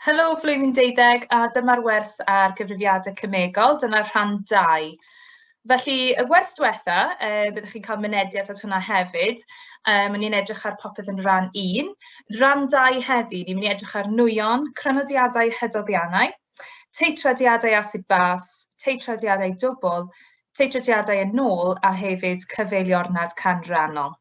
Helo flwyddyn 12 a dyma'r wers ar gyfrifiadau cymegol, dyna'r rhan 2. Felly, y wers diwetha, byddwch chi'n cael mynediad at hwnna hefyd. Mae'n ni'n edrych ar popeth yn rhan 1. Rhan 2 heddi, ni'n mynd i edrych ar nwyon, crynodiadau hydoddiannau, teitradiadau asid bas, teitradiadau dwbl, teitradiadau yn ôl a hefyd cyfeiliornad canrannol.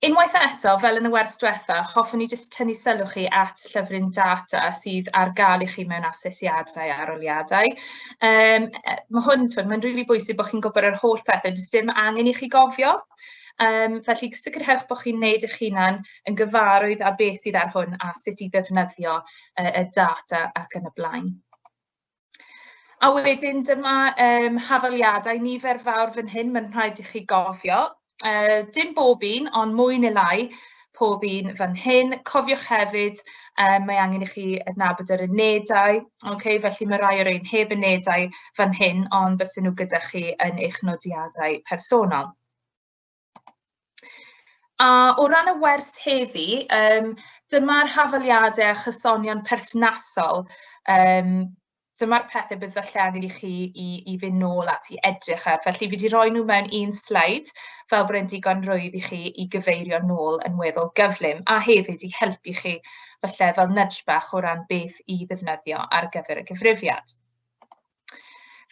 Unwaith eto, fel yn y wers diwetha, hoffwn ni jyst tynnu sylw chi at llyfryn data sydd ar gael i chi mewn asesiadau a aroliadau. Mae hwn, mae'n rili bwysig bod chi'n gwybod yr holl pethau, does dim angen i chi gofio. Felly, sicrhewch bod chi'n gwneud eich hunan yn gyfarwydd â beth sydd ar hwn a sut i ddefnyddio y data ac yn y blaen. A wedyn, dyma hafaliadau nifer fawr fan hyn, mae'n rhaid i chi gofio. Dim bob un, ond mwy neu lai pob un fan hyn. Cofiwch hefyd, mae angen i chi adnabod yr unedau. Felly mae rai o'r ein heb unedau fan hyn, ond bysyn nhw gyda chi yn eich nodiadau personol. A o ran y wers heddi, dyma'r hafaliadau a chysonion perthnasol. Dyma'r pethau bydd falle angen i chi i fynd nôl at i edrych ar. Felly fi wedi rhoi nhw mewn un sleid fel bod yn digon rwydd i chi i gyfeirio nôl yn weddol gyflym a hefyd i helpu chi falle fel nudge bach o ran beth i ddefnyddio ar gyfer y gyfrifiad.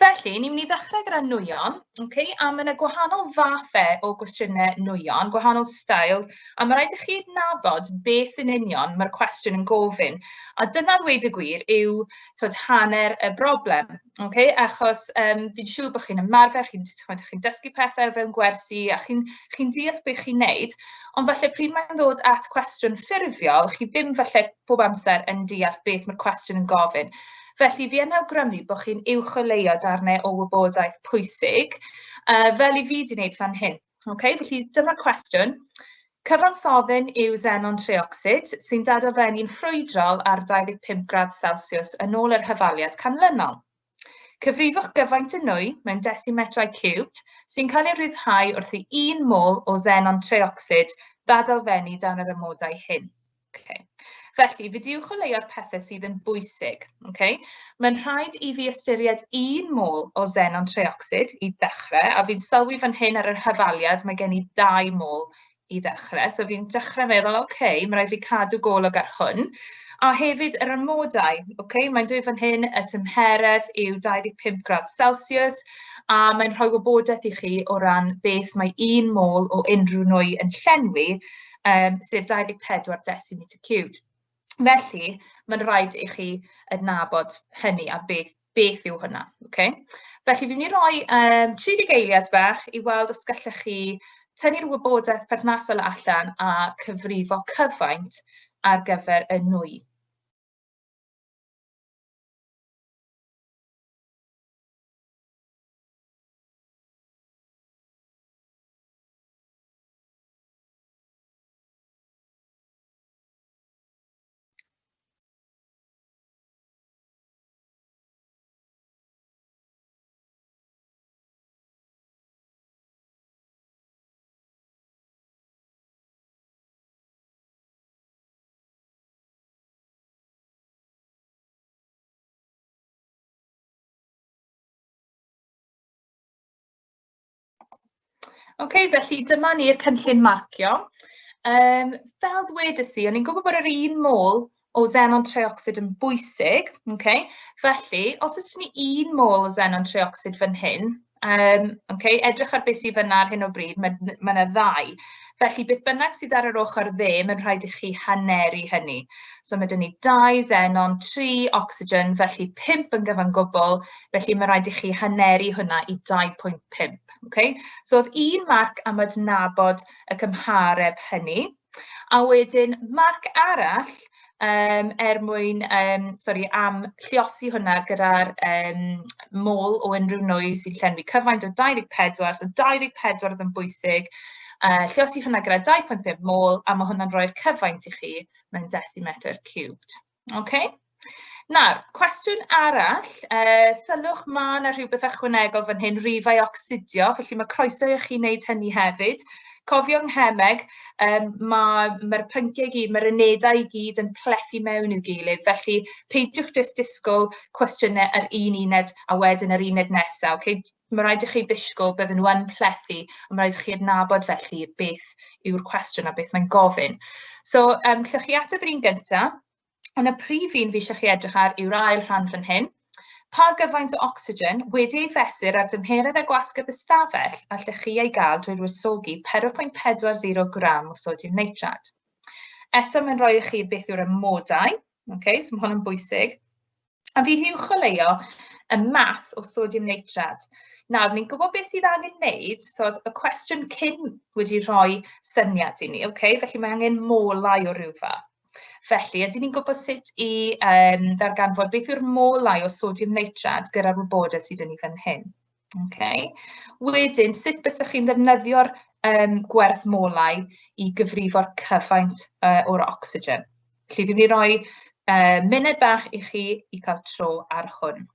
Felly, ni'n mynd i ddechrau gyda nwyon, a mae yna gwahanol fathau o gwestiynau nwyon, gwahanol stael, a mae rhaid i chi adnabod beth yn union mae'r cwestiwn yn gofyn. A dyna ddweud y gwir yw hanner y broblem, achos fi'n siŵr bod chi'n ymarfer, chi'n dysgu pethau fewn gwersi, a chi'n deall beth chi'n neud, ond falle pryd mae'n dod at cwestiwn ffurfiol, chi ddim falle pob amser yn deall beth mae'r cwestiwn yn gofyn. Felly, fi yn awgrymu bod chi'n uwcholeuo darnau o wybodaeth pwysig, fel i fi wedi wneud fan hyn. Felly, dyma'r cwestiwn. Cyfansodden yw xenon treocsid sy'n dadalfennu'n ffrwydrol ar 25 gradd Celsius yn ôl yr hyfaliad canlynol. Cyfrifwch gyfaint y nwy mewn decimetrau cubed sy'n cael ei ryddhau wrth i 1 mol o xenon treocsid ddadalfennu dan yr amodau hyn. Felly, fi wedi uwcholeuo'r pethau sydd yn bwysig. Mae'n rhaid i fi ystyried 1 mol o xenon treocsid i ddechrau, a fi'n sylwi fan hyn ar yr hyfaliad, mae gen i 2 mol i ddechrau. So fi'n dechrau meddwl, mae rhaid fi cadw golwg ar hwn. A hefyd yr amodau, mae'n dweud fan hyn y tymheredd yw 25 gradd Celsius, a mae'n rhoi wybodaeth i chi o ran beth mae 1 mol o unrhyw nwy yn llenwi, sef 24 decimeter cubed. Felly, mae'n rhaid i chi adnabod hynny a beth yw hwnna. Felly, fi'n mynd i roi 30 eiliad bach i weld os gallech chi tynnu'r wybodaeth perthnasol allan a cyfrifo cyfaint ar gyfer y nwy. Felly dyma ni'r cynllun marcio. Fel ddwedes i, o'n i'n gwybod bod yr 1 mol o xenon treocsid yn bwysig. Felly, os oes ni 1 mol o xenon treocsid fan hyn, edrych ar beth sydd fyna ar hyn o bryd, mae yna 2. Felly, beth bynnag sydd ar yr ochr dde, mae'n rhaid i chi haneri hynny. So, mae dyn ni 2 xenon, 3 ocsigen, felly 5 yn gyfan gwbl, felly mae'n rhaid i chi haneri hwnna i 2.5. So, oedd 1 marc am adnabod y cymhareb hynny. A wedyn, marc arall am lluosi hwnna gyda'r mol o unrhyw nwy sy'n llenwi cyfaint o 24, so 24 oedd yn bwysig. Lluosi hwnna gyda 2.5 mol, a mae hwnna'n rhoi'r cyfaint i chi mewn decimeter cubed. Nawr, cwestiwn arall, sylwch ma' yna rhywbeth ychwanegol fan hyn, rifau ocsidio, felly mae croeso i chi wneud hynny hefyd. Cofio yng Nghemeg, mae'r pynciau i gyd, mae'r unedau i gyd yn plethu mewn i'w gilydd, felly peidiwch jyst disgwyl cwestiynau ar un uned a wedyn yr uned nesaf. Okay? Mae rhaid i chi ddisgwyl bydden nhw yn plethu, a mae rhaid i chi adnabod felly beth yw'r cwestiwn a beth mae'n gofyn. So, llwch chi ateb yr un gyntaf, ond y prif un fi eisiau chi edrych ar yw'r ail rhan fan hyn. Pa gyfaint o ocsigen wedi ei fesur ar dymheredd y gwasgedd ystafell allech chi ei gael drwy rysogi 4.40 gram o sodium nitrate. Eto mae'n rhoi i chi beth yw'r amodau, okay, so mae hwn yn bwysig. A fi wedi chwilio y mas o sodium nitrate. Nawr, ni'n gwybod beth sydd angen wneud, so y cwestiwn cyn wedi rhoi syniad i ni, okay? Felly mae angen molau o ryw fath. Felly, ydyn ni'n gwybod sut i ddarganfod beth yw'r molau o sodium nitrate gyda'r wybodaeth sydd yn ni fan hyn. Okay? Wedyn, sut bysach chi'n ddefnyddio'r gwerth molau i gyfrifo'r cyfaint o'r ocsigen. Felly, fi'n mynd i roi muned bach i chi i cael tro ar hwn.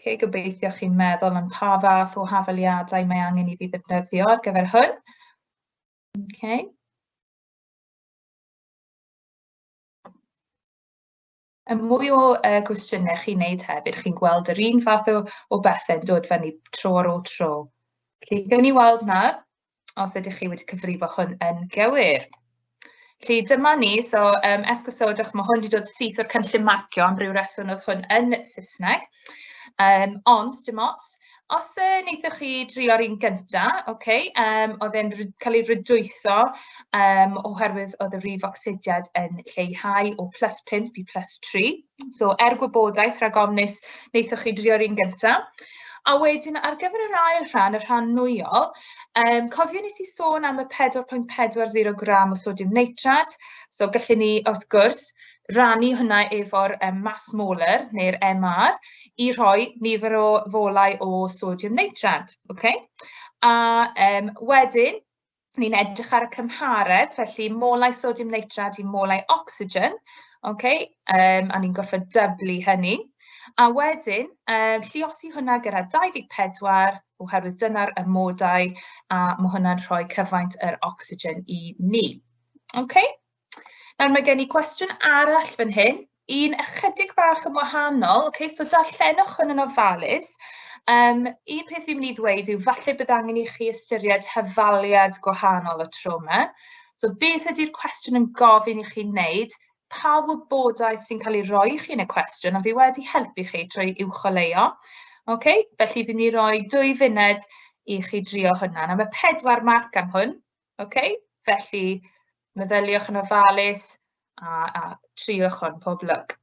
Okay, gobeithio chi'n meddwl am pa fath o hafaliadau mae angen i fi ddefnyddio ar gyfer hwn. Okay. Y mwy o cwestiynau chi'n neud hefyd, chi'n gweld yr un fath o bethau'n dod fyny tro ar ôl tro. Felly, gawn ni weld nawr os ydych chi wedi cyfrifo hwn yn gywir. Felly, dyma ni, so esgusodwch, mae hwn wedi dod syth o'r cynllun marcio am ryw reswm oedd hwn yn Saesneg. Ond, dim ots, os wnaethoch chi drio'r un gyntaf, okay, oedd e'n cael ei rydwytho oherwydd oedd y rif ocsidiad yn lleihau o +5 i +3. So, gwybodaeth rhag ofnus wnaethoch chi drio'r un gyntaf. A wedyn, ar gyfer yr ail rhan, y rhan nwyol, cofio nes i sôn am y 4.40 gram o sodium nitrate. So, gallwn ni, wrth gwrs, rannu hwnna efo'r mass molar, neu'r MR, i rhoi nifer o folau o sodium nitrate. Okay? A wedyn, ni'n edrych ar y cymhareb, felly molau sodium nitrate i molau ocsigen, okay? A ni'n gorfod dyblu hynny. A wedyn, lluosi hwnna gyda 24 oherwydd dyna'r amodau a mae hwnna'n rhoi cyfaint yr ocsigen i ni. Okay? Nawr mae gen i cwestiwn arall fan hyn, un ychydig bach yn wahanol, okay? So darllenwch hwn yn ofalus. Un peth fi'n mynd i ddweud yw falle bydd angen i chi ystyried hyfaliad gwahanol o tro yma. So beth ydy'r cwestiwn yn gofyn i chi wneud? Pa wybodaeth sy'n cael ei roi i chi yn y cwestiwn, a fi wedi helpu chi trwy uwcholeuo. Okay? Felly fi'n mynd i roi 2 funed i chi drio hwnna. Mae 4 marc am hwn. Okay? Felly meddyliwch yn ofalus a triwch hwn pob lwc.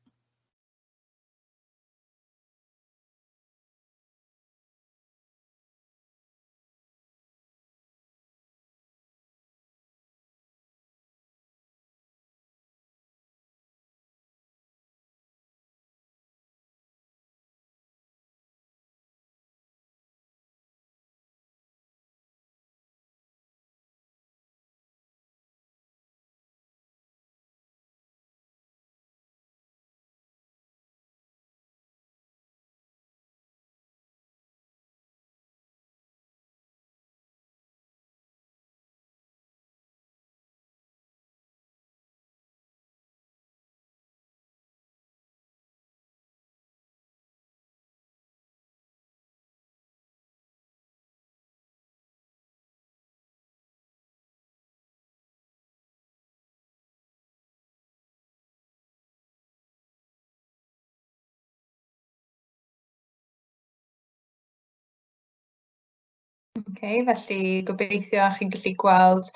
Okay, felly gobeithio chi'n gallu gweld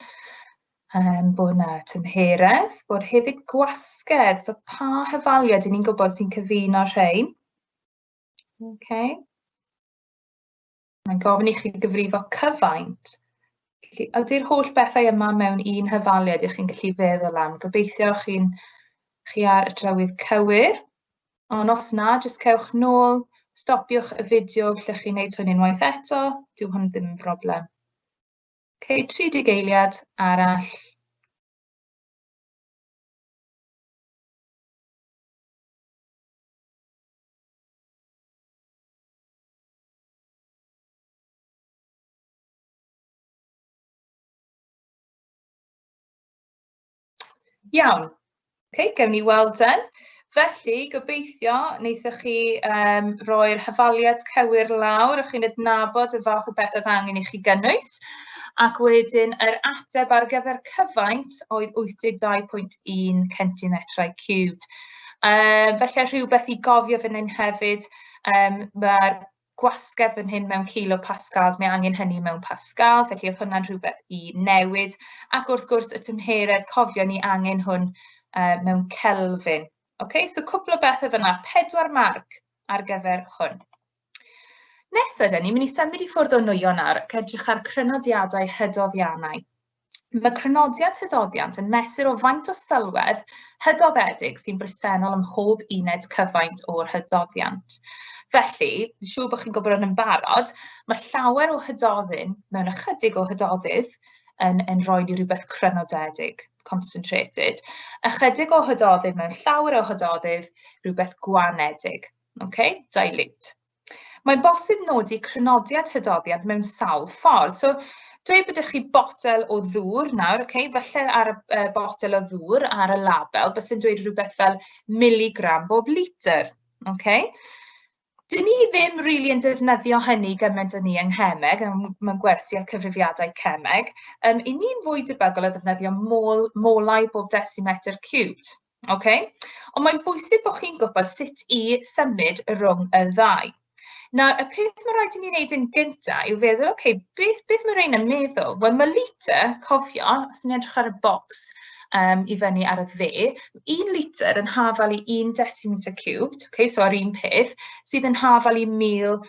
bod yna tymheredd, bod hefyd gwasgedd, so pa hyfaliad ni'n gwybod sy'n cyfuno rhain. Okay. Mae'n gofyn i chi gyfrifo cyfaint. Ydy'r holl bethau yma mewn un hyfaliad i chi'n gallu feddwl am? Gobeithio chi ar y trywydd cywir. Ond os na, jyst cewch nôl, stopiwch y fideo lle chi'n gwneud hwn unwaith eto. Dyw hwn ddim yn broblem. OK, 30 eiliad arall. Iawn. OK, gewn ni weld yn. Felly, gobeithio wnaethoch chi roi'r hyfaliad cywir lawr, o'ch chi'n adnabod y fath o beth oedd angen i chi gynnwys. Ac wedyn, yr ateb ar gyfer cyfaint oedd 82.1 centimetrau cubed. Felly rhywbeth i gofio fan hyn hefyd, mae'r gwasgedd fan hyn mewn kilopascal, mae angen hynny mewn pascal, felly oedd hwnna'n rhywbeth i newid. Ac wrth gwrs, y tymheredd, cofio ni angen hwn mewn Kelvin. OK, so cwpl o bethau fyna, 4 marc ar gyfer hwn. Nesaf, ni'n mynd i symud i ffwrdd o nwyo nawr ac edrych ar crynodiadau hydoddiannau. Mae crynodiad hydoddiant yn mesur o faint o sylwedd hydoddedig sy'n bresennol ym mhob uned cyfaint o'r hydoddiant. Felly, siŵr bod chi'n gwybod yn barod, mae llawer o hydoddyn mewn ychydig o hydoddydd yn rhoi ni rhywbeth crynodedig, concentrated. Ychydig o hydoddydd mewn llawer o hydoddydd, rhywbeth gwanedig. OK, dilute. Mae'n bosib nodi crynodiad hydoddiad mewn sawl ffordd. So, dweud bod chi botel o ddŵr nawr, okay? Felly ar y botel o ddŵr ar y label, bys yn dweud rhywbeth fel miligram bob litr. Okay? Dyn ni ddim rili yn defnyddio hynny gymaint o ni yng Nghemeg, mewn gwersi a cyfrifiadau cemeg. I ni'n fwy debygol o ddefnyddio molau bob decimetr cubed. Okay? Ond mae'n bwysig bod chi'n gwybod sut i symud rhwng y ddau. Nawr, y peth mae rhaid i ni wneud yn gyntaf yw feddwl, okay, beth mae rhain yn meddwl? Wel, mae litr, cofio, os ni'n edrych ar y bocs i fyny ar y dde, 1 litr yn hafal i 1 decimeter cubed, okay, so ar un peth, sydd yn hafal i 1000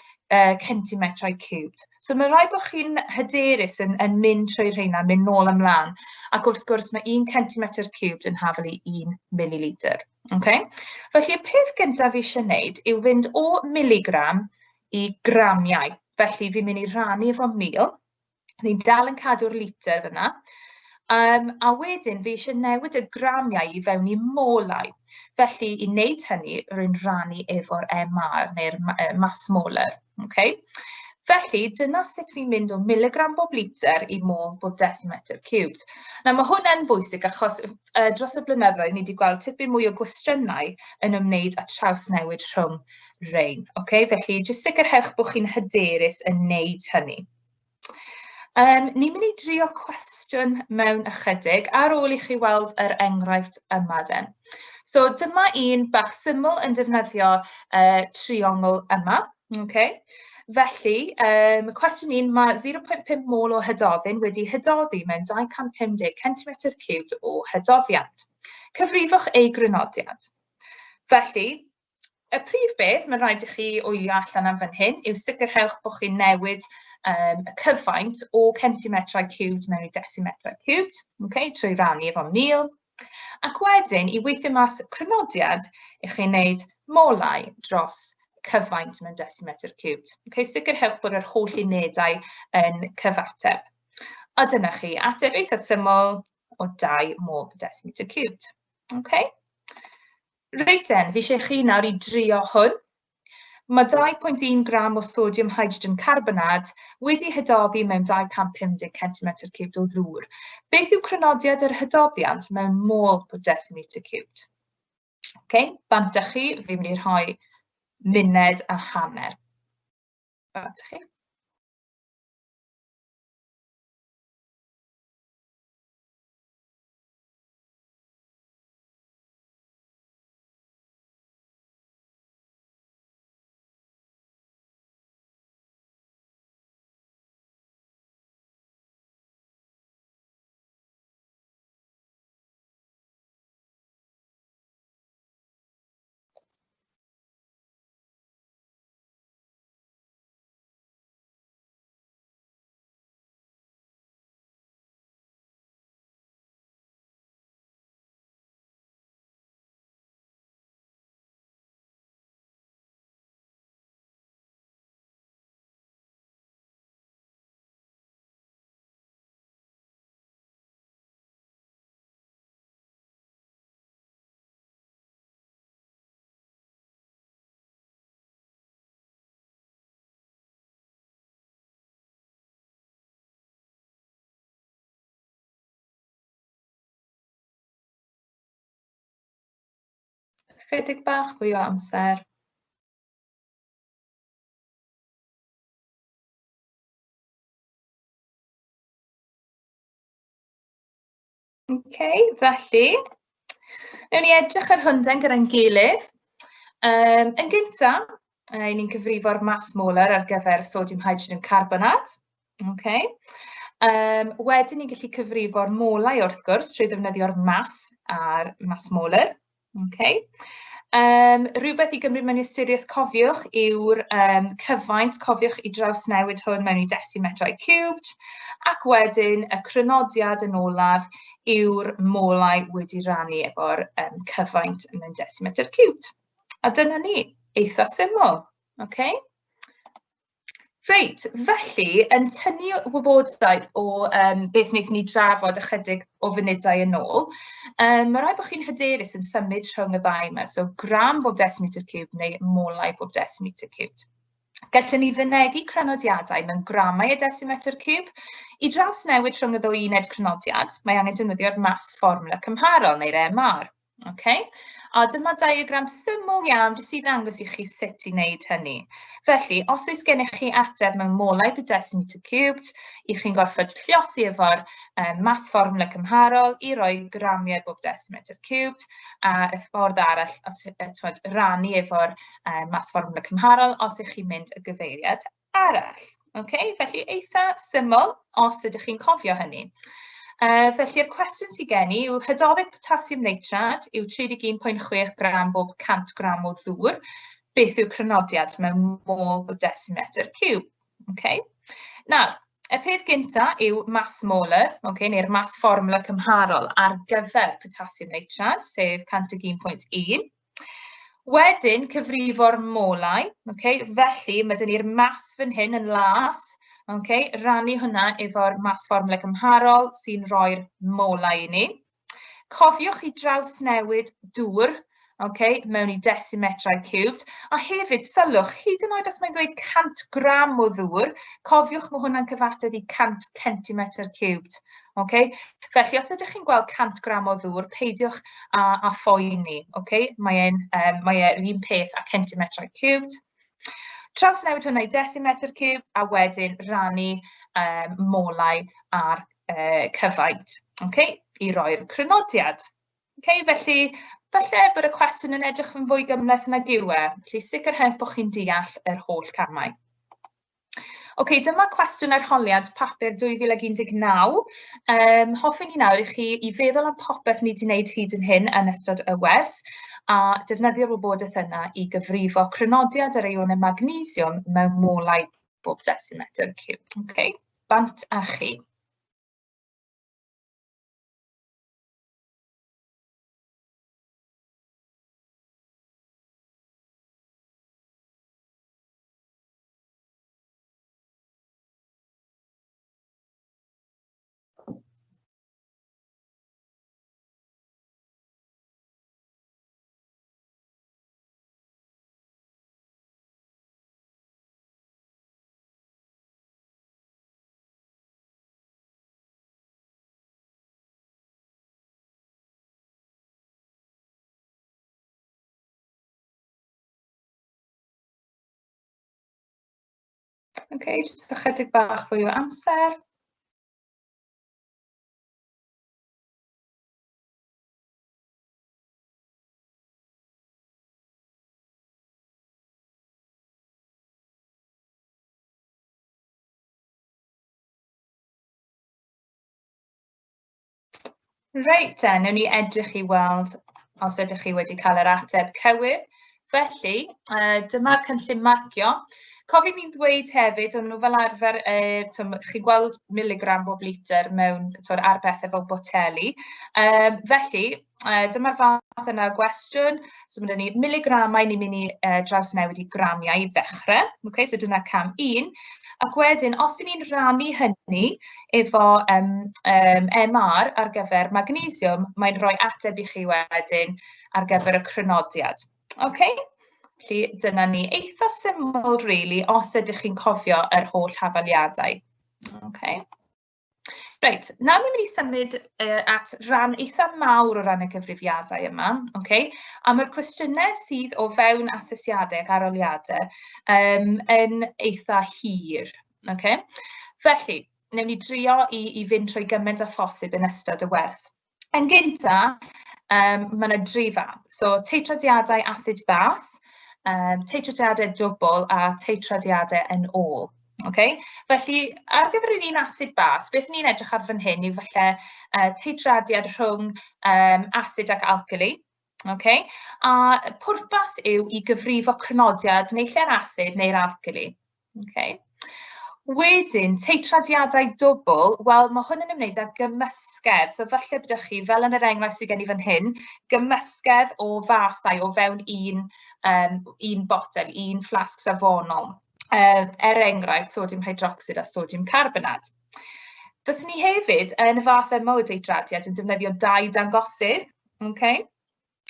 centimetrau cubed. So mae rhaid bod chi'n hyderus yn mynd trwy rheina, mynd nôl ymlaen, ac wrth gwrs mae 1 centimeter cubed yn hafal i 1 millilitr. Okay? Felly, y peth gyntaf fi eisiau wneud yw fynd o miligram i gramiau. Felly, fi'n mynd i rannu efo 1000. Ni'n dal yn cadw'r litr fyna. A wedyn, fi eisiau newid y gramiau i fewn i molau. Felly, i wneud hynny, rwy'n rannu efo'r MR, neu'r mass molar. Okay? Felly, dyna sut fi'n mynd o miligram bob litr i mol bob decimetr cubed. Nawr, mae hwn yn bwysig achos dros y blynyddoedd ni wedi gweld tipyn mwy o gwestiynau yn ymwneud â trawsnewid rhwng rein. Okay? Felly, jyst sicrhewch bod chi'n hyderus yn wneud hynny. Ni'n mynd i drio cwestiwn mewn ychydig ar ôl i chi weld yr enghraifft yma den. So, dyma un bach syml yn defnyddio triongl yma. Okay? Felly, cwestiwn 1, mae 0.5 mol o hydoddyn wedi hydoddi mewn 250 centimetr cubed o hydoddiant. Cyfrifwch ei grynodiad. Felly, y prif beth mae'n rhaid i chi wylio allan am fan hyn yw sicrhewch bod chi'n newid y cyfaint o centimetrau cubed mewn i decimetrau cubed, okay, trwy rannu efo 1000. Ac wedyn, i weithio mas crynodiad, i chi'n wneud molau dros cyfaint mewn decimetr cubed. Okay, sicrhewch bod yr holl unedau yn cyfateb. A dyna chi, ateb eitha syml o 2 mol per decimetr cubed. Okay? Reit then, fi eisiau chi nawr i drio hwn. Mae 2.1 gram o sodium hydrogen carbonad wedi hydoddi mewn 250 centimetr cubed o ddŵr. Beth yw crynodiad yr hydoddiant mewn mol per decimetr cubed? Okay, bant â chi, fi'n mynd i rhoi muned a hanner. Bant â chi. chydig bach fwy o amser. Felly, newn ni edrych ar hwnda'n gyda'n gilydd. Yn gyntaf, ni'n cyfrifo'r mass molar ar gyfer sodium hydrogen carbonate. Wedyn ni'n gallu cyfrifo'r molau wrth gwrs trwy ddefnyddio'r mass a'r mass molar. Rhywbeth i gymryd mewn ystyriaeth cofiwch yw'r cyfaint, cofiwch i drawsnewid hwn mewn i decimetrau cubed, ac wedyn y crynodiad yn olaf yw'r molau wedi rannu efo'r cyfaint mewn decimetr cubed. A dyna ni, eitha syml. Reit, felly, yn tynnu wybodaeth o beth wnaethon ni drafod ychydig o funudau yn ôl, mae rhaid bod chi'n hyderus yn symud rhwng y ddau yma, so gram bob decimeter cubed neu molau bob decimeter cubed. Gallwn ni fynegu crynodiadau mewn gramau y decimeter cube. I drawsnewid rhwng y ddwy uned crynodiad, mae angen defnyddio'r mass fformwla cymharol neu'r MR. A dyma diagram syml iawn jyst i ddangos i chi sut i wneud hynny. Felly, os oes gennych chi ateb mewn molau per decimeter cubed, i chi'n gorfod lluosi efo'r mass fformwla cymharol i roi gramiau bob decimeter cubed, a y ffordd arall, rannu efo'r mass fformwla cymharol os ych chi'n mynd y gyfeiriad arall. Felly, eitha syml os ydych chi'n cofio hynny. Felly'r cwestiwn sy'n gen i yw hydoddeg potasiwm nitrate yw 31.6 gram bob 100 gram o ddŵr. Beth yw crynodiad mewn mol bob decimeter cube? Nawr, y peth gyntaf yw mass molar, neu'r mass fformwla cymharol ar gyfer potasiwm nitrate, sef 101.1. Wedyn, cyfrifo'r molau, felly mae dyn ni'r mass fan hyn yn las, rannu hwnna efo'r mass fformwla cymharol sy'n rhoi'r molau i ni. Cofiwch i drawsnewid dŵr mewn i decimetrau cubed, a hefyd sylwch, hyd yn oed os mae'n dweud 100 gram o ddŵr, cofiwch mae hwnna'n cyfateb i 100 centimetr cubed. Felly, os ydych chi'n gweld 100 gram o ddŵr, peidiwch a phoeni. Mae'r un peth a centimetrau cubed. Trawsnewid hwnna i decimeter cube a wedyn rannu molau ar cyfaint i roi'r crynodiad. Felly, falle bod y cwestiwn yn edrych yn fwy gymhleth nag yw e. Felly, sicrhewch bod chi'n deall yr holl camau. Dyma cwestiwn arholiad papur 2019. Hoffwn i nawr i feddwl am popeth ni wedi gwneud hyd yn hyn yn ystod y wers, a defnyddio'r wybodaeth yna i gyfrifo crynodiad yr eonau magnesiwm mewn molau bob decimeter cube. Bant a chi. Jyst ychydig bach fwy o amser. Reit, newn ni edrych i weld os ydych chi wedi cael yr ateb cywir. Felly, dyma'r cynllun marcio. Cofi'n ni'n ddweud hefyd, o'n nhw fel arfer, chi'n gweld miligram bob litr mewn ar bethau fel boteli. Felly, dyma'r fath yna o gwestiwn. So, mae ni miligramau ni'n mynd i drawsnewid i gramiau i ddechrau. So, dyna cam 1. Ac wedyn, os ni'n rannu hynny efo MR ar gyfer magnesiwm, mae'n rhoi ateb i chi wedyn ar gyfer y crynodiad. Felly, dyna ni eitha syml, really, os ydych chi'n cofio yr holl hafaliadau. Reit, nawr ni'n mynd i symud at ran eitha mawr o ran y gyfrifiadau yma, okay? A mae'r cwestiynau sydd o fewn asesiadau ac aroliadau yn eitha hir. Okay? Felly, newn ni drio i fynd trwy gymaint â phosib yn ystod y wers. Yn gynta, mae yna dri fath. So, teitradiadau asid bas, teitradiadau dwbl a teitradiadau yn ôl. Okay? Felly, ar gyfer yr un asid bas, beth ni'n edrych ar fan hyn yw falle teitradiad rhwng asid ac alkali. Okay? A pwrpas yw i gyfrifo crynodiad neu lle'r asid neu'r alkali. Okay? Wedyn, teitradiadau dwbl, wel, mae hwn yn ymwneud â gymysgedd. So, falle bydych chi, fel yn yr enghraifft sydd gen i fan hyn, gymysgedd o fasau o fewn un botel, un flasg safonol. Enghraifft, sodium hydroxide a sodium carbonat. Fyswn ni hefyd yn y fath yma o deitradiad yn defnyddio dau dangosydd, okay?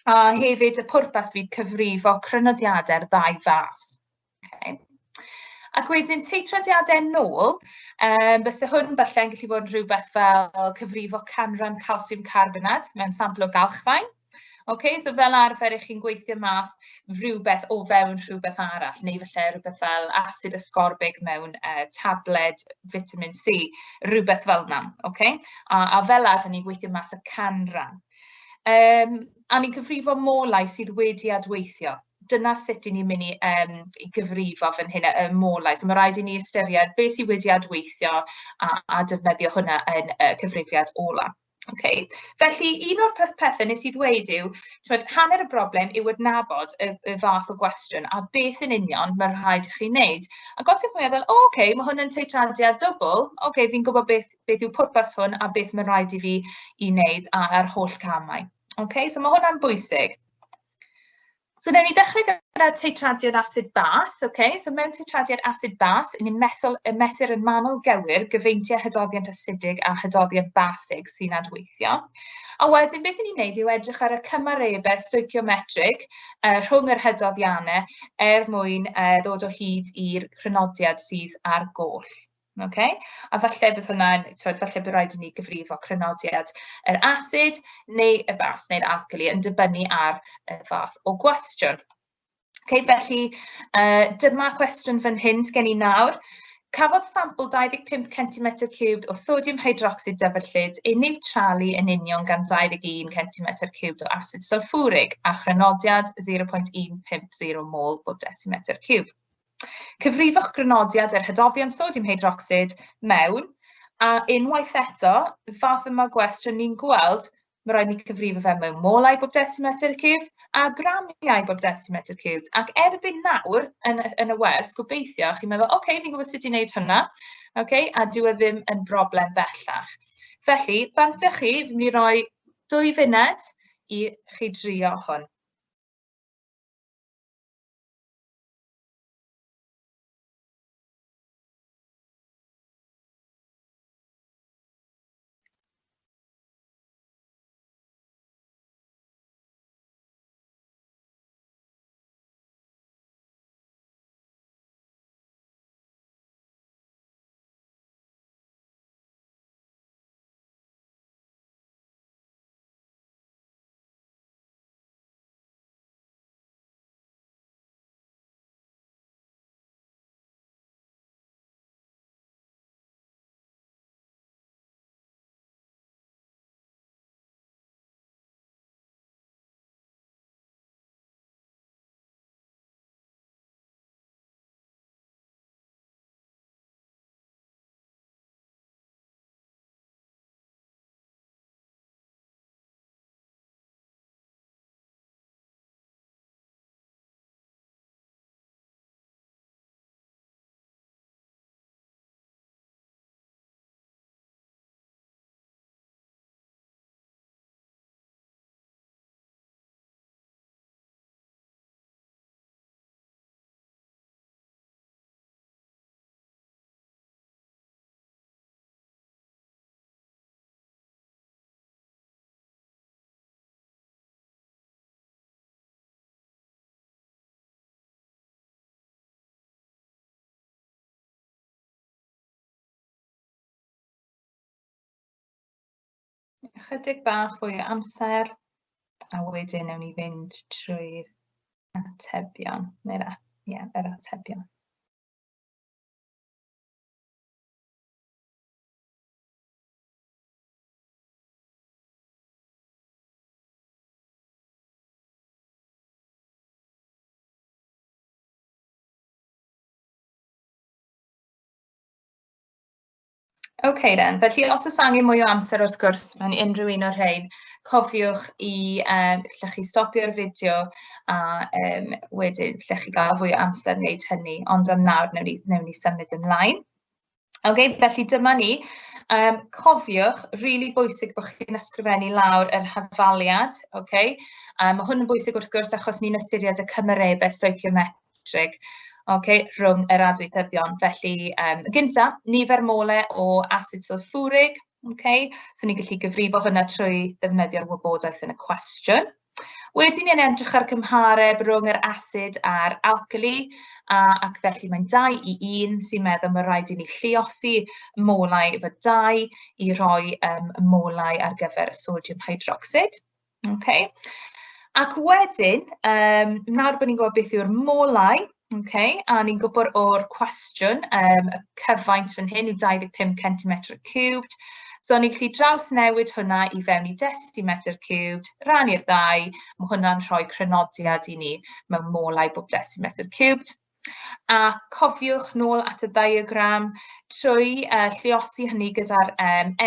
A hefyd y pwrpas fydd cyfrifo crynodiadau'r ddau fath. Okay? Ac wedyn teitradiadau nôl, byse hwn falle yn gallu bod yn rhywbeth fel cyfrifo canran calsiwm carbonat mewn sampl o galchfaen. Okay, so fel arfer ych chi'n gweithio mas rhywbeth o fewn rhywbeth arall, neu falle rhywbeth fel asid ascorbig mewn tabled vitamin C, rhywbeth fel yna. Okay? A fel arfer ni'n gweithio mas y canran. A ni'n cyfrifo molau sydd wedi adweithio. Dyna sut ni'n mynd i gyfrifo fan hyn y molau. So mae rhaid i ni ystyried beth sydd wedi adweithio a defnyddio hwnna yn cyfrifiad ola. Okay. Felly, un o'r pethau nes i ddweud yw, hanner y broblem yw adnabod y fath o gwestiwn a beth yn union mae'n rhaid i chi wneud. Ac os ydych chi'n meddwl, okay, mae hwn yn teitradiad dwbl, okay, fi'n gwybod beth yw pwrpas hwn a beth mae'n rhaid i fi i wneud a'r holl camau. Okay, so mae hwnna'n bwysig. So, newn ni ddechrau gyda teitradiad asid bas. Okay? So, mewn teitradiad asid bas, ni'n mesur yn manwl gywir gyfeintiau hydoddiant asidig a hydoddiant basig sy'n adweithio. A wedyn, beth ni'n gwneud yw edrych ar y cymarebau stoiciometrig rhwng yr hydoddiannau mwyn ddod o hyd i'r crynodiad sydd ar goll. Okay? A falle bydd hwnna'n, falle bydd rhaid i ni gyfrifo crynodiad yr asid neu y bas neu'r alkali yn dibynnu ar y fath o gwestiwn. Okay, felly, dyma cwestiwn fan hyn gen i nawr. Cafodd sampl 25 cm3 o sodium hydroxide dyfrllyd ei niwtralu yn union gan 21 cm3 o asid sulfwrig a chrynodiad 0.150 mol bob decimetr cwb. Cyfrifwch grynodiad yr hydoddiant sodium hydroxide mewn, a unwaith eto, fath yma gwestiwn ni'n gweld, mae rhaid ni cyfrifo fe mewn molau bob decimetr cwb a gramiau bob decimetr cwb. Ac erbyn nawr, yn y wers, gobeithio, chi'n meddwl, okay, fi'n gwybod sut i wneud hwnna, okay, a dyw e ddim yn broblem bellach. Felly, bantech chi, fi'n mynd i roi 2 funed i chi drio hwn. Chydig bach fwy o amser, a wedyn newn ni fynd trwy'r atebion, yr atebion. OK then, felly os oes angen mwy o amser wrth gwrs mewn unrhyw un o'r rhain, cofiwch i lle chi stopio'r fideo a wedyn lle chi gael fwy o amser wneud hynny, ond am nawr newn ni symud ymlaen. OK, felly dyma ni. Cofiwch, rili bwysig bod chi'n ysgrifennu lawr yr hafaliad. OK? Mae hwn yn bwysig wrth gwrs achos ni'n ystyried y cymerebau stoiciometrig. Okay, rhwng yr adweithyddion. Felly, gynta, nifer molau o asid sulfwrig. Okay? So ni'n gallu gyfrifo hwnna trwy ddefnyddio'r wybodaeth yn y cwestiwn. Wedyn ni'n edrych ar cymhareb rhwng yr asid a'r alkali, ac felly mae'n 2 i 1 sy'n meddwl mae rhaid i ni lluosi molau fy 2 i roi molau ar gyfer sodium hydroxide. Okay? Ac wedyn, nawr bod ni'n gwybod beth yw'r molau, okay, a ni'n gwybod o'r cwestiwn, y cyfaint fan hyn yw 25 cm3. So ni'n gallu drawsnewid hwnna i fewn i decimetr3, rannu'r 2, mae hwnna'n rhoi crynodiad i ni mewn molau bob decimetr3. A cofiwch nôl at y diagram, trwy lluosi hynny gyda'r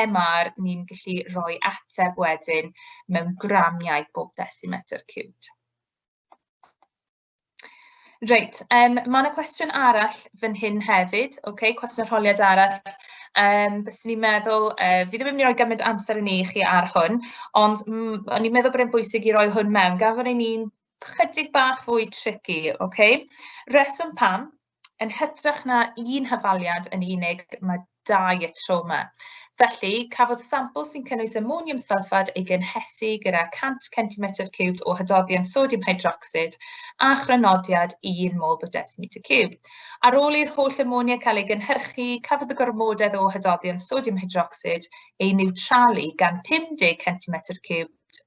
MR, ni'n gallu rhoi ateb wedyn mewn gramiau bob decimetr3. Reit, mae yna cwestiwn arall fan hyn hefyd, okay, cwestiwn arholiad arall. Bys ni'n meddwl, fi ddim yn mynd i roi gymaint amser yn ei chi ar hwn, ond o'n i'n meddwl bod e'n bwysig i roi hwn mewn, gafon ni'n chydig bach fwy tricky, okay? Reswm pam, yn hytrach na un hafaliad yn unig, mae 2 y tro yma. Felly, cafodd sampl sy'n cynnwys ammonium sulfad ei gynhesu gyda 100 cm3 o hydodion sodium hydroxide a chrynodiad 1 mol per decimetr3. Ar ôl i'r holl ammonia cael ei gynhyrchu, cafodd y gormodedd o hydodion sodium hydroxide ei niwtralu gan 50 cm3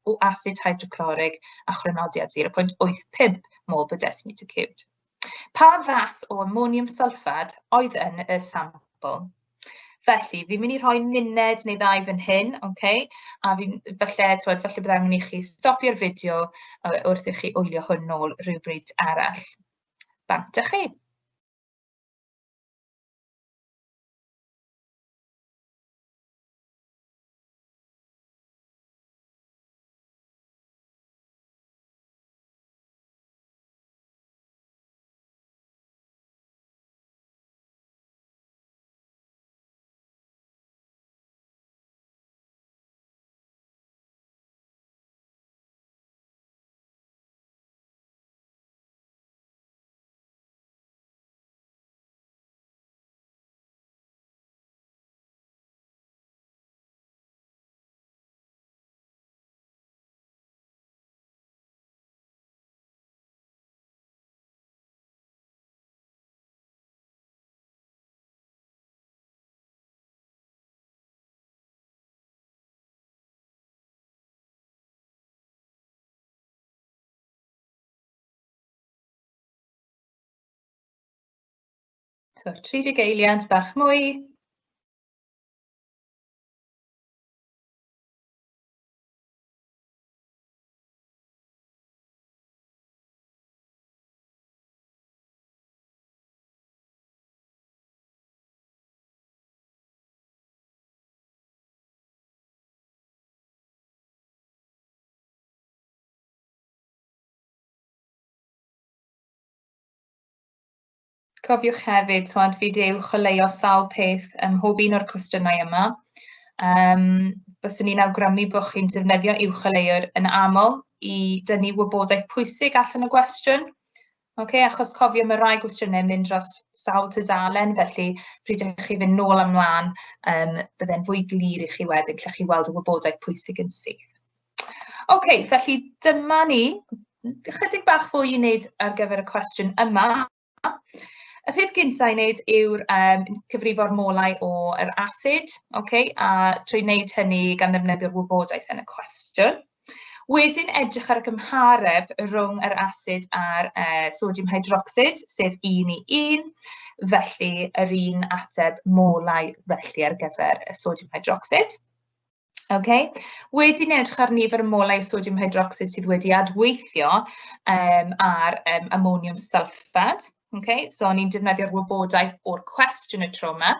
o asid hydroclorig a chrynodiad 0.85 mol per decimetr3. Pa fath o ammonium sulfad oedd yn y sampl? Felly, fi'n mynd i rhoi muned neu 2 fan hyn, okay? A falle bydd angen i chi stopio'r fideo wrth i chi wylio hwn nôl rhywbryd arall. Bant â chi. So, 30 eiliad bach mwy. Cofiwch hefyd, fideo choleuo sawl peth mhob un o'r cwestiynau yma. Byswn i'n awgrymu bod chi'n defnyddio uwcholeuwr yn aml i dynnu wybodaeth pwysig allan o gwestiwn. Okay, achos cofio mae rai gwestiynau mynd dros sawl tudalen, felly pryd ydych chi fynd nôl ymlaen, byddai'n fwy glir i chi wedyn, lle chi weld y wybodaeth pwysig yn syth. Okay, felly dyma ni, chydig bach fwy i wneud ar gyfer y cwestiwn yma. Y peth gyntaf i wneud yw'r cyfrifo'r molau o'r asid, a trwy wneud hynny gan ddefnyddio'r wybodaeth yn y cwestiwn. Wedyn edrych ar y gymhareb rhwng yr asid a'r sodium hydroxide, sef 1 i 1, felly yr un ateb molau felly ar gyfer y sodium hydroxide. Wedyn edrych ar nifer y molau sodium hydroxide sydd wedi adweithio ar ammonium sulfate. So ni'n defnyddio'r wybodaeth o'r cwestiwn y tro yma.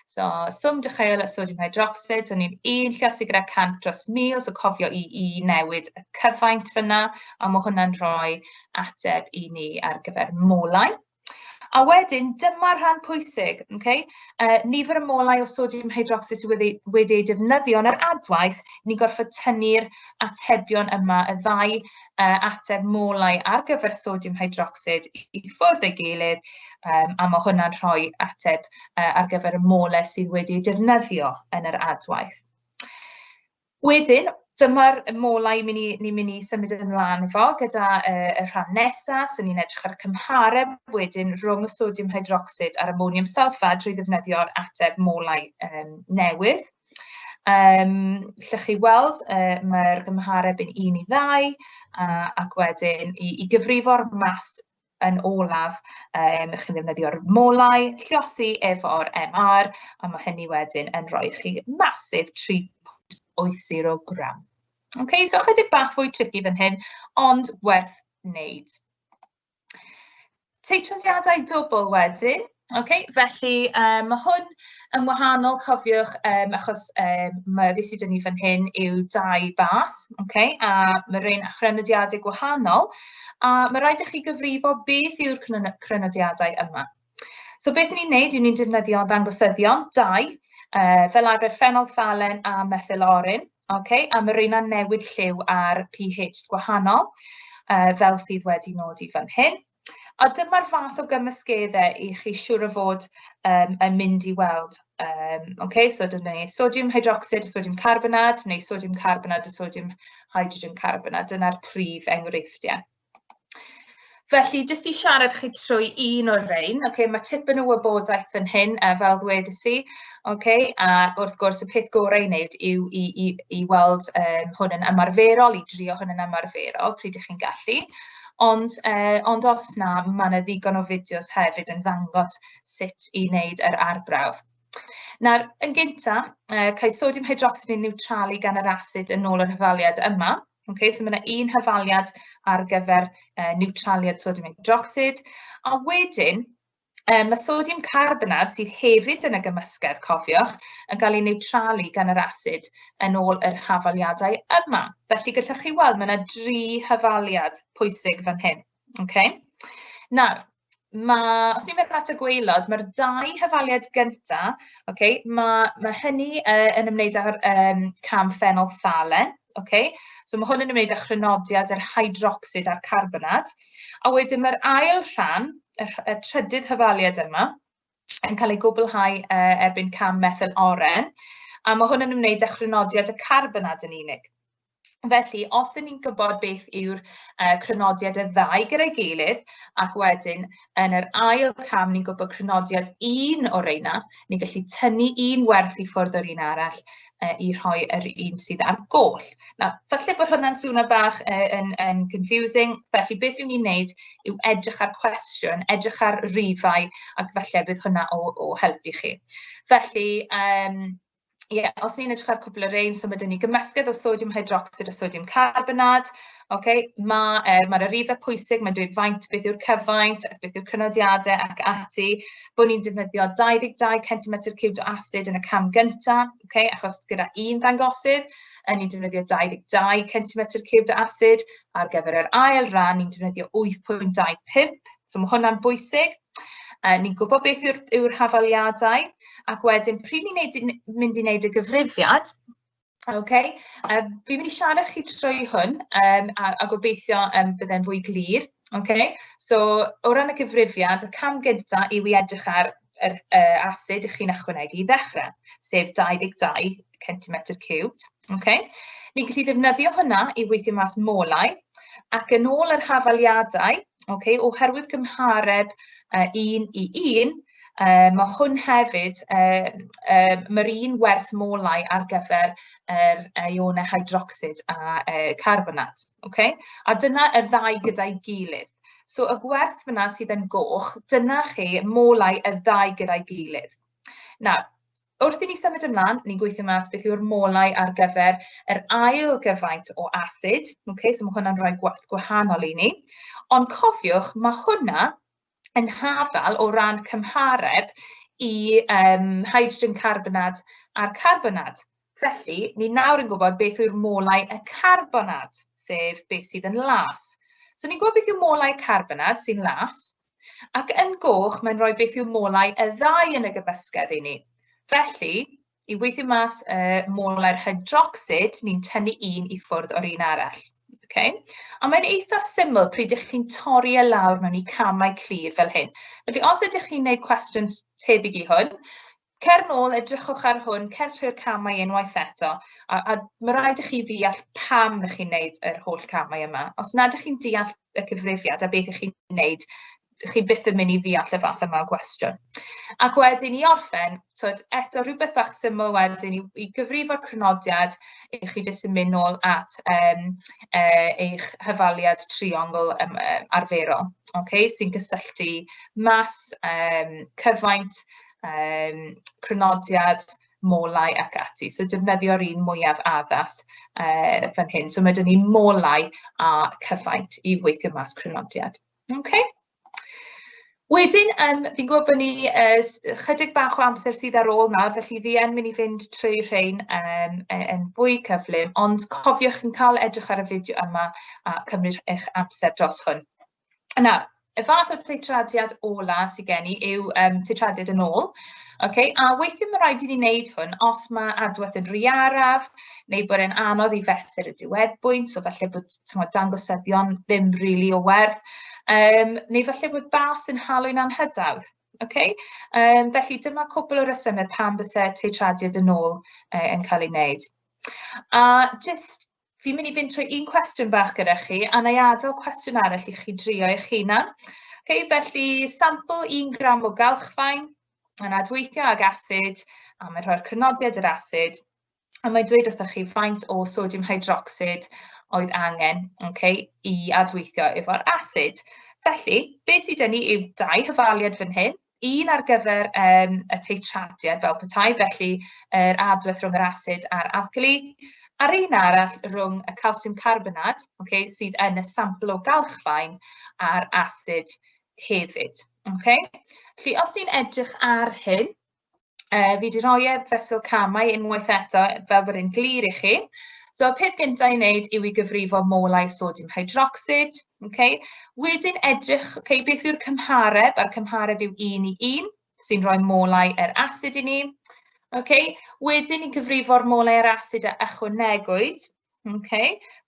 So, swm dechreuol y sodium hydroxide, so ni'n 1 lluosig gyda 100 dros 1000, so cofio i newid y cyfaint fyna, a mae hwnna'n rhoi ateb i ni ar gyfer molau. A wedyn, dyma'r rhan pwysig, nifer y molau o sodium hydroxide sydd wedi ei defnyddio yn yr adwaith, ni'n gorfod tynnu'r atebion yma, y ddau ateb molau ar gyfer sodium hydroxide i ffwrdd ei gilydd, a mae hwnna'n rhoi ateb ar gyfer y molau sydd wedi ei defnyddio yn yr adwaith. Wedyn, dyma'r molau ni'n mynd i symud ymlaen efo gyda y rhan nesaf, so ni'n edrych ar y cymhareb wedyn rhwng y sodium hydroxide a'r ammonium sulfate drwy ddefnyddio'r ateb molau newydd. Llwch chi weld, mae'r gymhareb yn 1 i 2, ac wedyn i gyfrifo'r mas yn olaf, chi'n ddefnyddio'r molau, lluosi efo'r MR, a mae hynny wedyn yn rhoi chi masif 3.80 gram. So chydig bach fwy tricky fan hyn, ond werth wneud. Teitrondiadau dwbl wedyn. Felly mae hwn yn wahanol, cofiwch, achos mae beth sydd yn ni fan hyn yw 2 bas, a mae rhain chrynodiadau gwahanol, a mae rhaid i chi gyfrifo beth yw'r chrynodiadau yma. So beth ni'n neud yw ni'n defnyddio ddangosyddion 2, fel arfer phenolphthalein a methylorin, a mae rhain newid lliw ar pH gwahanol, fel sydd wedi nodi fan hyn. A dyma'r fath o gymysgeddau i chi siŵr o fod yn mynd i weld. So dyna ni sodium hydroxide, sodium carbonate, neu sodium carbonate a sodium hydrogen carbonate. Dyna'r prif enghreifftiau. Felly, jyst i siarad chi trwy un o'r rhain, mae tipyn o wybodaeth fan hyn, fel ddwedais i, a wrth gwrs y peth gorau i wneud yw i weld hwn yn ymarferol, i drio hwn yn ymarferol, pryd ych chi'n gallu. Ond os na, mae yna ddigon o fideos hefyd yn ddangos sut i wneud yr arbrawf. Nawr, yn gyntaf, cael sodium hydroxide yn niwtralu gan yr asid yn ôl yr hyfaliad yma. So mae yna un hyfaliad ar gyfer niwtraliad sodium hydroxide, a wedyn mae sodium carbonate sydd hefyd yn y gymysgedd, cofiwch, yn cael ei niwtralu gan yr asid yn ôl yr hafaliadau yma. Felly gallwch chi weld mae yna 3 hyfaliad pwysig fan hyn. Nawr, os ni'n mynd at y gwaelod, mae'r 2 hyfaliad gyntaf, mae hynny yn ymwneud â'r cam phenolphthalein. So mae hwn yn ymwneud â chrynodiad yr hydroxide a'r carbonate. A wedyn mae'r ail rhan, y trydydd hyfaliad yma, yn cael ei gwblhau erbyn cam methyloren. A mae hwn yn ymwneud â chrynodiad y carbonate yn unig. Felly, os ydyn ni'n gwybod beth yw'r chrynodiad y ddau gyda'i gilydd, ac wedyn yn yr ail cam ni'n gwybod chrynodiad un o'r reina, ni'n gallu tynnu un werth i ffwrdd o'r un arall i rhoi yr un sydd ar goll. Falle bod hwnna'n swnio bach yn confusing, felly beth fi'n mynd i wneud yw edrych ar cwestiwn, edrych ar rifau, ac falle bydd hwnna o helpu chi. Felly, os ni'n edrych ar cwbl o rein, so mae dyn ni gymysgedd o sodium hydroxide a sodium carbonate. Mae'r rifau pwysig, mae'n dweud faint beth yw'r cyfaint, beth yw'r cynodiadau ac ati, bod ni'n defnyddio 22 cm3 o asid yn y cam gyntaf, achos gyda un ddangosydd, ni'n defnyddio 22 cm3 o asid, ar gyfer yr ail ran, ni'n defnyddio 8.25, so mae hwnna'n bwysig. Ni'n gwybod beth yw'r hafaliadau, ac wedyn, pryd ni'n mynd i wneud y gyfrifiad, fi'n mynd i siarad chi trwy hwn, a gobeithio bydde'n fwy glir. So, o ran y gyfrifiad, y cam gyntaf yw i edrych ar yr asid ych chi'n ychwanegu i ddechrau, sef 22 cm3. Ni'n gallu ddefnyddio hwnna i weithio mas molau, ac yn ôl yr hafaliadau, Okay? Oherwydd gymhareb 1 i 1, mae hwn hefyd, mae'r un werth molau ar gyfer yr ionau hydroxyd a carbonat. Okay? A dyna y ddau gyda'i gilydd. So y gwerth fyna sydd yn goch, dyna chi molau y ddau gyda'i gilydd. Nawr, wrth i ni symud ymlaen, ni'n gweithio mas beth yw'r molau ar gyfer yr ail gyfaint o asid. Okay, so mae hwnna'n rhoi gwerth gwahanol i ni. Ond cofiwch, mae hwnna yn hafal o ran cymhareb i hydrogen carbonad a'r carbonad. Felly, ni nawr yn gwybod beth yw'r molau y carbonad, sef beth sydd yn las. So ni'n gwybod beth yw molau carbonad sy'n las, ac yn goch mae'n rhoi beth yw molau y ddau yn y gybysgedd i ni. Felly, i weithio mas molau'r hydroxyd, ni'n tynnu un i ffwrdd o'r un arall. Okay? A mae'n eitha syml pryd ydych chi'n torri e lawr mewn i camau clir fel hyn. Felly, os ydych chi'n gwneud cwestiwn tebyg i hwn, cer nôl, edrychwch ar hwn, cer trwy'r camau unwaith eto, a mae rhaid i chi ddeall pam ydych chi'n gwneud yr holl camau yma. Os nad ydych chi'n deall y cyfrifiad a beth ydych chi'n gwneud, chi byth yn mynd i ddeall y fath yma o gwestiwn. Ac wedyn i orffen, eto rhywbeth bach syml wedyn i gyfrifo'r crynodiad, chi jyst yn mynd nôl at eich hyfaliad triongl arferol, okay, sy'n gysylltu mas, cyfaint, crynodiad, molau ac ati. So defnyddio'r un mwyaf addas fan hyn. So mae dyn ni molau a cyfaint i weithio mas crynodiad. Okay? Wedyn, fi'n gwybod bod ni chydig bach o amser sydd ar ôl nawr, felly fi yn mynd i fynd trwy rhain yn fwy cyflym, ond cofiwch yn cael edrych ar y fideo yma a cymryd eich amser dros hwn. Nawr, y fath o teitradiad ola sydd gen i yw teitradiad yn ôl. Okay? A weithio mae rhaid i ni wneud hwn os mae adwaith yn rhy araf, neu bod e'n anodd i fesur y diweddbwynt, so falle bod dangosyddion ddim rili o werth, neu falle bod bas yn halw'n anhydawdd. Okay? Felly dyma cwbl o resymau pam byse teitradiad yn ôl yn cael ei wneud. A just, fi'n mynd i fynd trwy un cwestiwn bach gyda chi, a na i adael cwestiwn arall i chi drio eich hunan. Okay? Felly, sampl 1 gram o galchfaen, yn adweithio ag asid, a mae'n rhoi'r crynodiad yr asid, a mae'n dweud wrthych chi faint o sodium hydroxyd oedd angen i adweithio efo'r asid. Felly, beth sydd gen i yw 2 hyfaliad fan hyn, un ar gyfer y teitradiad fel petai, felly yr adwaith rhwng yr asid a'r alkali, a'r un arall rhwng y calsiwm carbonad, sydd yn y sampl o galchfaen a'r asid hefyd. Felly, os ni'n edrych ar hyn, fi wedi rhoi fesul camau unwaith eto fel bod e'n glir i chi. So, y peth gyntaf i wneud yw i gyfrifo molau sodium hydroxyd. Wedyn edrych, beth yw'r cymhareb, a'r cymhareb yw 1 i 1, sy'n rhoi molau yr asid i ni. Wedyn ni'n gyfrifo'r molau yr asid a ychwanegwyd.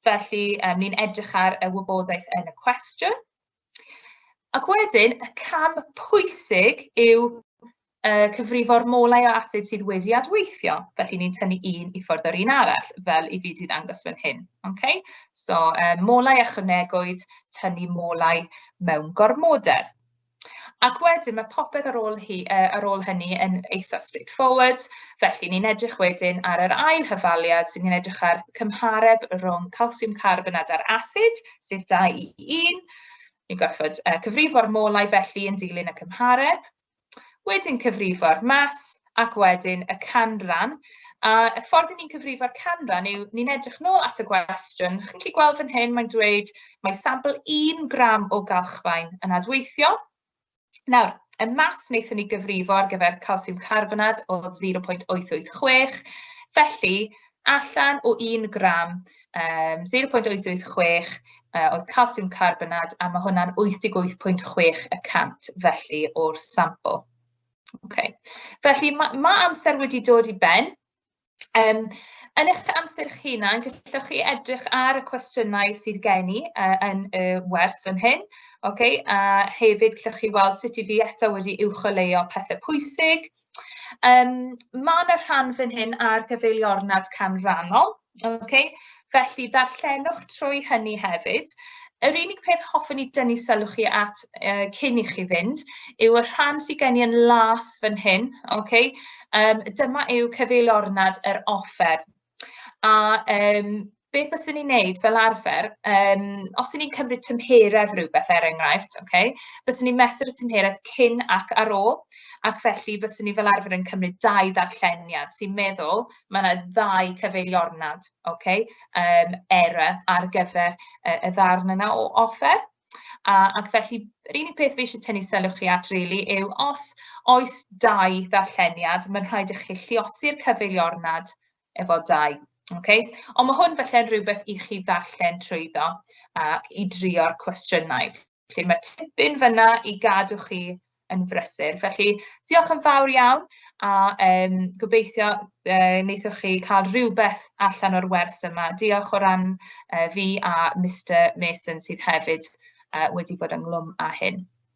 Felly, ni'n edrych ar y wybodaeth yn y cwestiwn. Ac wedyn, y cam pwysig yw cyfrifo'r molau o asid sydd wedi adweithio. Felly ni'n tynnu un i ffwrdd o'r un arall, fel i fi wedi ddangos fan hyn. So, molau ychwanegwyd, tynnu molau mewn gormodedd. Ac wedyn, mae popeth ar ôl hynny yn eitha straightforward. Felly, ni'n edrych wedyn ar yr ail hyfaliad, sy'n ni'n edrych ar cymhareb rhwng calsiwm carbonad a'r asid, sef 2 i 1. Ni'n gorfod cyfrifo'r molau felly yn dilyn y cymhareb. Wedyn cyfrifo'r mas, ac wedyn y canran. A y ffordd ni'n cyfrifo'r canran yw ni'n edrych nôl at y gwestiwn. Chi'n gallu gweld fan hyn, mae'n dweud mae sampl 1 gram o galchfaen yn adweithio. Nawr, y mas wnaethon ni gyfrifo ar gyfer calsiwm carbonad o 0.886. Felly, allan o 1 gram, 0.886 oedd calsiwm carbonad, a mae hwnna'n 88.6% felly o'r sampl. Felly, mae amser wedi dod i ben. Yn eich amser eich hunan, gallwch chi edrych ar y cwestiynau sydd gen i yn y wers fan hyn. A hefyd gallwch chi weld sut i fi eto wedi uwcholeuo pethau pwysig. Mae yna rhan fan hyn ar gyfeiliornad canrannol. Felly, darllenwch trwy hynny hefyd. Yr unig peth hoffwn i dynnu sylw chi at cyn i chi fynd yw y rhan sydd gen i yn las fan hyn. Okay? Dyma yw cyfeilornad yr offer. A beth byswn ni'n neud fel arfer, os ni'n cymryd tymheredd rhywbeth enghraifft, okay, byswn ni'n mesur y tymheredd cyn ac ar ôl, ac felly byswn ni fel arfer yn cymryd 2 ddarlleniad sy'n meddwl mae yna 2 cyfeiliornad, okay, error ar gyfer y ddarn yna o offer. Ac felly, yr unig peth fi eisiau tynnu sylw chi at rili yw os oes 2 ddarlleniad, mae'n rhaid i chi lluosi'r cyfeiliornad efo 2. Okay? Ond mae hwn felly'n rhywbeth i chi ddarllen trwyddo ac i drio'r cwestiynau. Felly mae tipyn fyna i gadw chi yn frysur. Felly diolch yn fawr iawn a gobeithio wnaethoch chi cael rhywbeth allan o'r wers yma. Diolch o ran fi a Mr Mason sydd hefyd wedi bod ynghlwm â hyn.